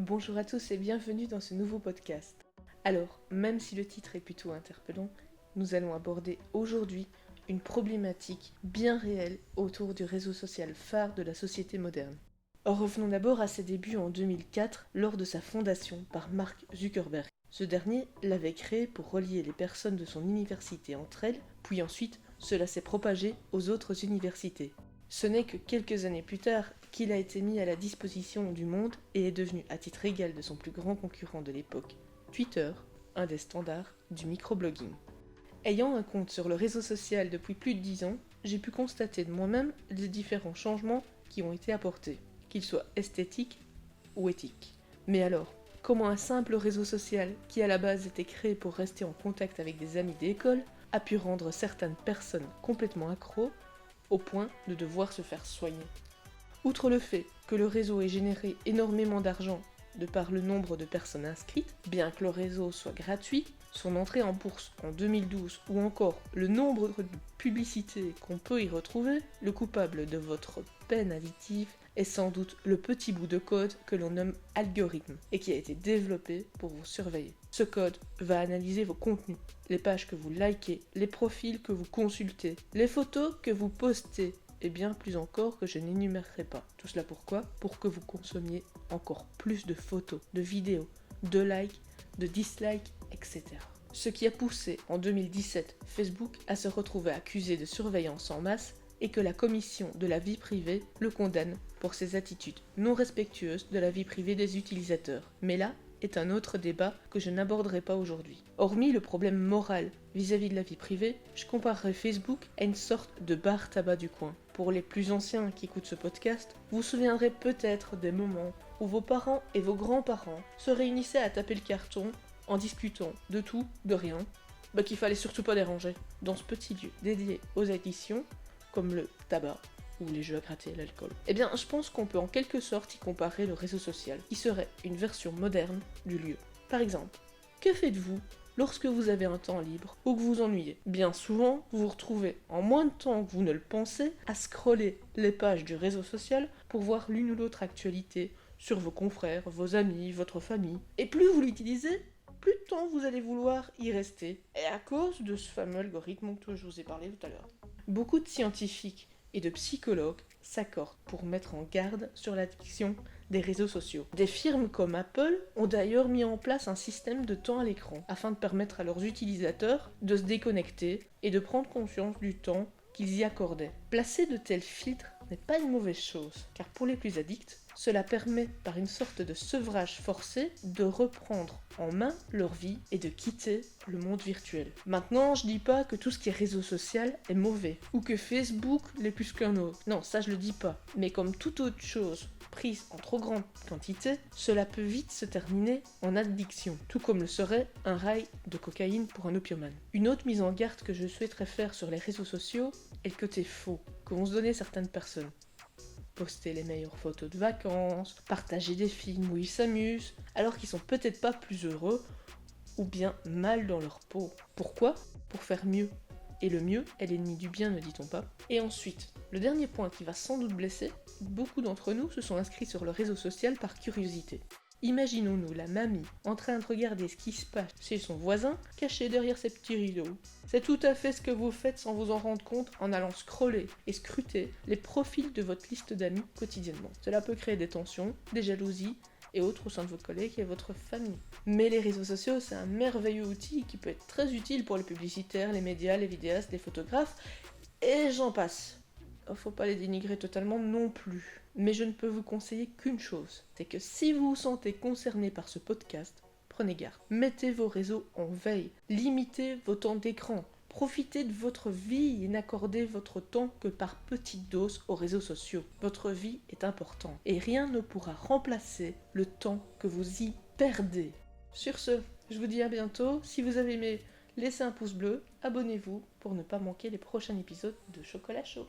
Bonjour à tous et bienvenue dans ce nouveau podcast. Alors, même si le titre est plutôt interpellant, nous allons aborder aujourd'hui une problématique bien réelle autour du réseau social phare de la société moderne. Revenons d'abord à ses débuts en 2004 lors de sa fondation par Mark Zuckerberg. Ce dernier l'avait créé pour relier les personnes de son université entre elles, puis ensuite cela s'est propagé aux autres universités. Ce n'est que quelques années plus tard qu'il a été mis à la disposition du monde et est devenu à titre égal de son plus grand concurrent de l'époque, Twitter, un des standards du microblogging. Ayant un compte sur le réseau social depuis plus de 10 ans, j'ai pu constater de moi-même les différents changements qui ont été apportés, qu'ils soient esthétiques ou éthiques. Mais alors, comment un simple réseau social, qui à la base était créé pour rester en contact avec des amis d'école, a pu rendre certaines personnes complètement accros au point de devoir se faire soigner? Outre le fait que le réseau ait généré énormément d'argent de par le nombre de personnes inscrites, bien que le réseau soit gratuit, son entrée en bourse en 2012 ou encore le nombre de publicités qu'on peut y retrouver, le coupable de votre peine addictive est sans doute le petit bout de code que l'on nomme algorithme et qui a été développé pour vous surveiller. Ce code va analyser vos contenus, les pages que vous likez, les profils que vous consultez, les photos que vous postez, et bien plus encore que je n'énumérerai pas. Tout cela pourquoi ? Pour que vous consommiez encore plus de photos, de vidéos, de likes, de dislikes, etc. Ce qui a poussé en 2017 Facebook à se retrouver accusé de surveillance en masse et que la commission de la vie privée le condamne pour ses attitudes non respectueuses de la vie privée des utilisateurs. Mais là est un autre débat que je n'aborderai pas aujourd'hui. Hormis le problème moral vis-à-vis de la vie privée, je comparerais Facebook à une sorte de bar tabac du coin. Pour les plus anciens qui écoutent ce podcast, vous vous souviendrez peut-être des moments où vos parents et vos grands-parents se réunissaient à taper le carton en discutant de tout, de rien, qu'il fallait surtout pas déranger. Dans ce petit lieu dédié aux additions, comme le tabac ou les jeux à gratter l'alcool. Eh bien, je pense qu'on peut en quelque sorte y comparer le réseau social, qui serait une version moderne du lieu. Par exemple, que faites-vous lorsque vous avez un temps libre ou que vous vous ennuyez? Bien souvent, vous vous retrouvez en moins de temps que vous ne le pensez à scroller les pages du réseau social pour voir l'une ou l'autre actualité sur vos confrères, vos amis, votre famille. Et plus vous l'utilisez, plus de temps vous allez vouloir y rester. Et à cause de ce fameux algorithme dont je vous ai parlé tout à l'heure. Beaucoup de scientifiques et de psychologues s'accordent pour mettre en garde sur l'addiction des réseaux sociaux. Des firmes comme Apple ont d'ailleurs mis en place un système de temps à l'écran afin de permettre à leurs utilisateurs de se déconnecter et de prendre conscience du temps qu'ils y accordaient. Placer de tels filtres n'est pas une mauvaise chose, car pour les plus addicts, cela permet, par une sorte de sevrage forcé, de reprendre en main leur vie et de quitter le monde virtuel. Maintenant, je dis pas que tout ce qui est réseau social est mauvais, ou que Facebook l'est plus qu'un autre. Non, ça je le dis pas. Mais comme toute autre chose prise en trop grande quantité, cela peut vite se terminer en addiction, tout comme le serait un rail de cocaïne pour un opiomane. Une autre mise en garde que je souhaiterais faire sur les réseaux sociaux est le côté faux que vont se donner certaines personnes. Poster les meilleures photos de vacances, partager des films où ils s'amusent, alors qu'ils sont peut-être pas plus heureux ou bien mal dans leur peau. Pourquoi ? Pour faire mieux. Et le mieux est l'ennemi du bien, ne dit-on pas ? Et ensuite, le dernier point qui va sans doute blesser, beaucoup d'entre nous se sont inscrits sur le réseau social par curiosité. Imaginons-nous la mamie en train de regarder ce qui se passe chez son voisin, caché derrière ses petits rideaux. C'est tout à fait ce que vous faites sans vous en rendre compte en allant scroller et scruter les profils de votre liste d'amis quotidiennement. Cela peut créer des tensions, des jalousies et autres au sein de vos collègues et votre famille. Mais les réseaux sociaux, c'est un merveilleux outil qui peut être très utile pour les publicitaires, les médias, les vidéastes, les photographes, et j'en passe. Faut pas les dénigrer totalement non plus. Mais je ne peux vous conseiller qu'une chose, c'est que si vous vous sentez concerné par ce podcast, prenez garde. Mettez vos réseaux en veille, limitez vos temps d'écran, profitez de votre vie et n'accordez votre temps que par petites doses aux réseaux sociaux. Votre vie est importante et rien ne pourra remplacer le temps que vous y perdez. Sur ce, je vous dis à bientôt. Si vous avez aimé, laissez un pouce bleu, abonnez-vous pour ne pas manquer les prochains épisodes de Chocolat Chaud.